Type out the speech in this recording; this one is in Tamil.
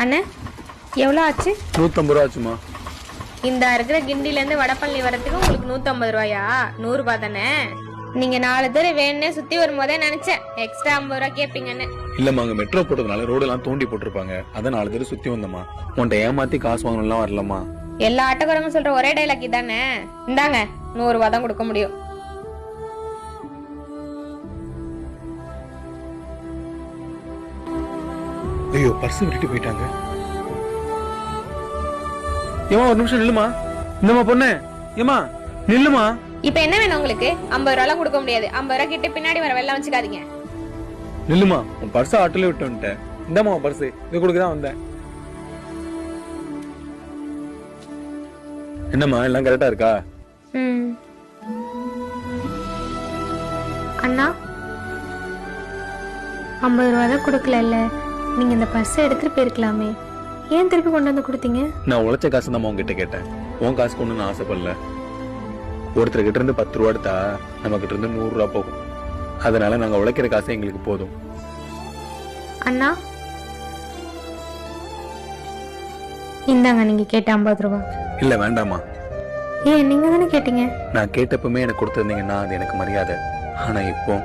அண்ணே எவ்வளோ ஆச்சு? 150 ரூபா ஆச்சுமா. இந்த இருக்கிற கிண்டிலேருந்து வடபழனி வரத்துக்கு உங்களுக்கு 150 ரூபாயா? 100 ரூபாய் தானே? நீங்க 4 பேர் வேணுன்னே சுத்தி வரும்போதே நினைச்சேன் எக்ஸ்ட்ரா 50 ரூபா கேட்பீங்கன்னு. இல்லம்மா, அங்க மெட்ரோ போட்டதுனால ரோடெல்லாம் தோண்டி போட்டிருப்பாங்க. அதான் 4 பேர் சுத்தி வந்தம்மா. உன்ட்ட ஏமாத்தி காசு வாங்கணும்லாம் வரலம்மா. எல்லா ஆட்டோக்காரங்க சொல்ற ஒரே டைலாக் இதானே? இந்தாங்க 100 ரூபாய் தான் கொடுக்க முடியும். ஐயோ, பர்ஸ் விட்டுட்டு போயிட்டாங்க. ஏமா ஒரு நிமிஷம் நில்லுமா. இந்தம்மா பொண்ணு, ஏமா நில்லுமா. இப்ப என்ன வேணும் உங்களுக்கு? 50 ரூபாய் கொடுக்க முடியாது. 50 ரூபாய் கிட்ட பின்னாடி வர வெள்ளம் வச்சுக்காதீங்க. நில்லுமா, உன் பர்ஸ் ஆட்டோல விட்டு வந்துட்டேன். இந்தம்மா பர்ஸ் இது கொடுக்கதான் வந்தேன். என்னம்மா எல்லாம் கரெக்டா இருக்கா? அண்ணா 50 ரூபாய் தான் கொடுக்கல. நீங்க இந்த பர்ஸை எடுத்துட்டு போயிருக்கலாமே, ஏன் திருப்பி கொண்டு வந்து கொடுத்தீங்க? நான் உழைச்ச காசு தான் உங்ககிட்ட கேட்டேன். உன் காசு கொண்டு நான் ஆசைப்படல. ஒருத்தர் கிட்ட இருந்து 10 ரூபா எடுத்தா நம்ம கிட்ட இருந்து 100 ரூபா போகும். அதனால நாங்க உழைக்கிற காசு எங்களுக்கு போதும். அண்ணா இந்தாங்க நீங்க கேட்ட 50 ரூபா. இல்ல வேண்டாமா. ஏன் நீங்க தானே கேட்டீங்க? நான் கேட்டப்பமே எனக்கு கொடுத்திருந்தீங்கன்னா அது எனக்கு மரியாதை. ஆனா இப்போ